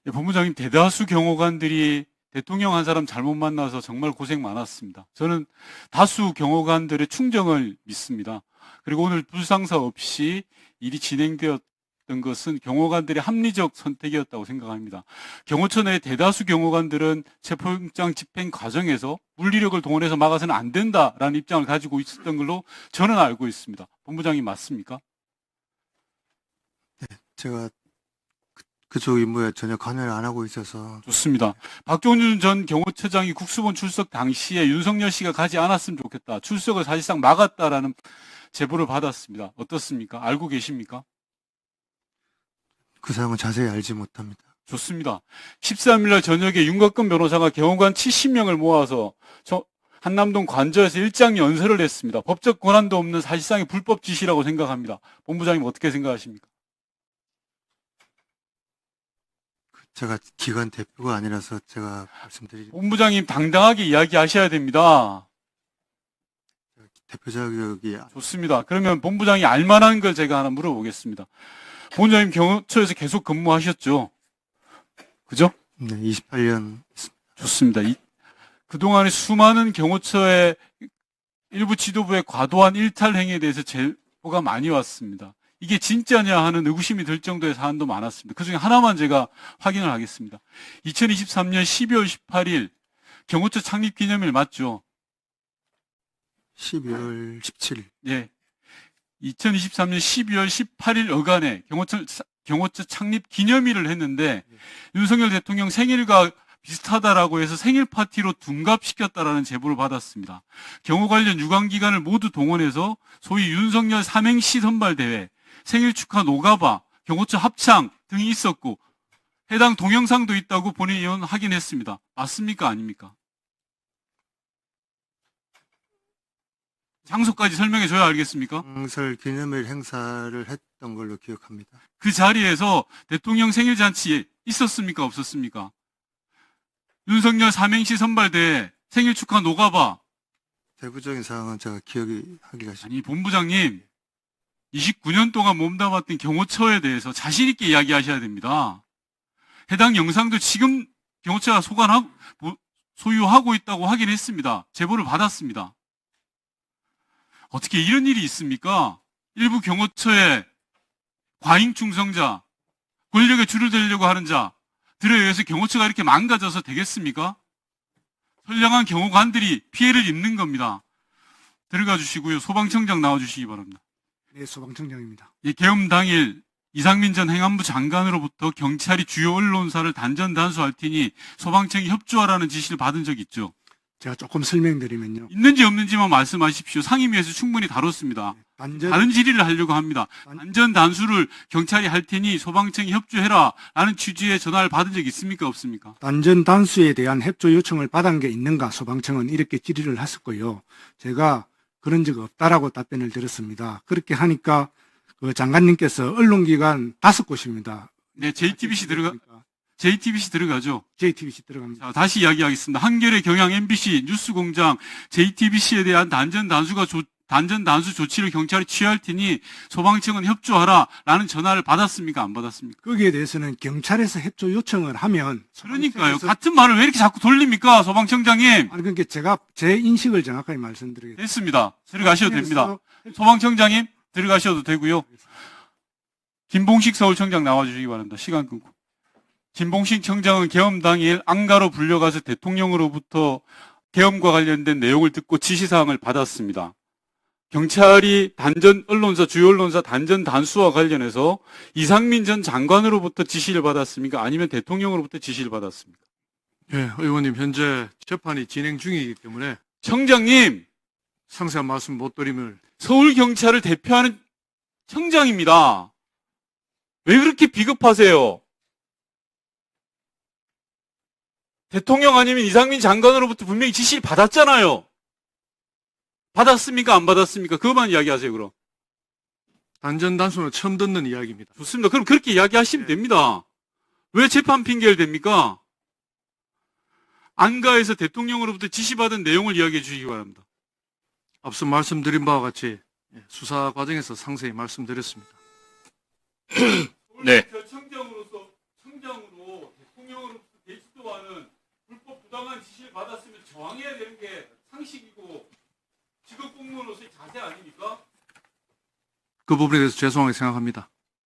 예, 본부장님, 대다수 경호관들이 대통령 한 사람 잘못 만나서 정말 고생 많았습니다. 저는 다수 경호관들의 충정을 믿습니다. 그리고 오늘 불상사 없이 일이 진행되었던 것은 경호관들의 합리적 선택이었다고 생각합니다. 경호처 내 대다수 경호관들은 체포영장 집행 과정에서 물리력을 동원해서 막아서는 안 된다라는 입장을 가지고 있었던 걸로 저는 알고 있습니다. 본부장님 맞습니까? 제가 그쪽 임무에 전혀 관여를 안 하고 있어서. 좋습니다. 박종준 전 경호처장이 국수본 출석 당시에 윤석열 씨가 가지 않았으면 좋겠다. 출석을 사실상 막았다라는 제보를 받았습니다. 어떻습니까? 알고 계십니까? 그 사항은 자세히 알지 못합니다. 좋습니다. 13일 날 저녁에 윤곽근 변호사가 경호관 70명을 모아서 한남동 관저에서 일장 연설을 했습니다. 법적 권한도 없는 사실상의 불법 지시라고 생각합니다. 본부장님 어떻게 생각하십니까? 제가 기관 대표가 아니라서 제가 말씀드리기. 본부장님 당당하게 이야기하셔야 됩니다. 대표 자격이. 좋습니다. 그러면 본부장이 알만한 걸 제가 하나 물어보겠습니다. 본부장님 경호처에서 계속 근무하셨죠? 그죠? 네, 28년 있습니다. 좋습니다. 그동안에 수많은 경호처의 일부 지도부의 과도한 일탈 행위에 대해서 제보가 많이 왔습니다. 이게 진짜냐 하는 의구심이 들 정도의 사안도 많았습니다. 그중에 하나만 제가 확인을 하겠습니다. 2023년 12월 18일 경호처 창립 기념일 맞죠? 12월 17일. 예. 2023년 12월 18일 어간에 경호처 창립 기념일을 했는데 윤석열 대통령 생일과 비슷하다라고 해서 생일 파티로 둔갑시켰다라는 제보를 받았습니다. 경호 관련 유관기관을 모두 동원해서 소위 윤석열 삼행시 선발대회, 생일 축하 노가바, 경호처 합창 등이 있었고 해당 동영상도 있다고 본인 의원 확인했습니다. 맞습니까? 아닙니까? 장소까지 설명해 줘야 알겠습니까? 상설 기념일 행사를 했던 걸로 기억합니다. 그 자리에서 대통령 생일 잔치에 있었습니까? 없었습니까? 윤석열 삼행시 선발대회, 생일 축하 노가바. 세부적인 사항은 제가 기억이 하기가 쉽습니다. 아니, 본부장님, 29년 동안 몸담았던 경호처에 대해서 자신있게 이야기하셔야 됩니다. 해당 영상도 지금 경호처가 소유하고 있다고 확인했습니다. 제보를 받았습니다. 어떻게 이런 일이 있습니까? 일부 경호처의 과잉 충성자, 권력에 줄을 대려고 하는 자들에 의해서 경호처가 이렇게 망가져서 되겠습니까? 선량한 경호관들이 피해를 입는 겁니다. 들어가 주시고요. 소방청장 나와 주시기 바랍니다. 네, 소방청장입니다. 계엄 당일 이상민 전 행안부 장관으로부터 경찰이 주요 언론사를 단전 단수할 테니 소방청이 협조하라는 지시를 받은 적 있죠? 제가 조금 설명드리면요. 있는지 없는지만 말씀하십시오. 상임위에서 충분히 다뤘습니다. 다른 질의를 하려고 합니다. 단전 단수를 경찰이 할 테니 소방청이 협조해라 라는 취지의 전화를 받은 적 있습니까? 없습니까? 단전 단수에 대한 협조 요청을 받은 게 있는가 소방청은 이렇게 질의를 했었고요. 제가 그런 적 없다라고 답변을 드렸습니다. 그렇게 하니까 그 장관님께서 언론기관 5곳입니다. 네, JTBC 들어가죠. JTBC 들어갑니다. 자, 다시 이야기하겠습니다. 한겨레, 경향, MBC, 뉴스공장, JTBC에 대한 단전 단수 조치를 경찰이 취할 테니 소방청은 협조하라라는 전화를 받았습니까? 안 받았습니까? 거기에 대해서는 경찰에서 협조 요청을 하면 그러니까요. 같은 말을 왜 이렇게 자꾸 돌립니까? 소방청장님. 아니 그러니까 제가 제 인식을 정확하게 말씀드리겠습니다. 됐습니다. 들어가셔도 됩니다. 소방청장님 들어가셔도 되고요. 김봉식 서울청장 나와주시기 바랍니다. 시간 끊고. 김봉식 청장은 계엄 당일 안가로 불려가서 대통령으로부터 계엄과 관련된 내용을 듣고 지시사항을 받았습니다. 경찰이 주요 언론사 단전 단수와 관련해서 이상민 전 장관으로부터 지시를 받았습니까? 아니면 대통령으로부터 지시를 받았습니까? 예, 의원님 현재 재판이 진행 중이기 때문에 청장님, 상세한 말씀 못 드리면. 서울경찰을 대표하는 청장입니다. 왜 그렇게 비겁하세요? 대통령 아니면 이상민 장관으로부터 분명히 지시를 받았잖아요. 받았습니까? 안 받았습니까? 그것만 이야기하세요, 그럼. 단전 단수는 처음 듣는 이야기입니다. 좋습니다. 그럼 그렇게 이야기하시면 됩니다. 왜 재판 핑계를 댑니까? 안가에서 대통령으로부터 지시받은 내용을 이야기해 주시기 바랍니다. 앞서 말씀드린 바와 같이 수사 과정에서 상세히 말씀드렸습니다. 네. 청장으로 이상한 지시를 받았으면 저항해야 되는 게 상식이고 직업 공무원으로서의 자세 아닙니까? 그 부분에 대해서 죄송하게 생각합니다.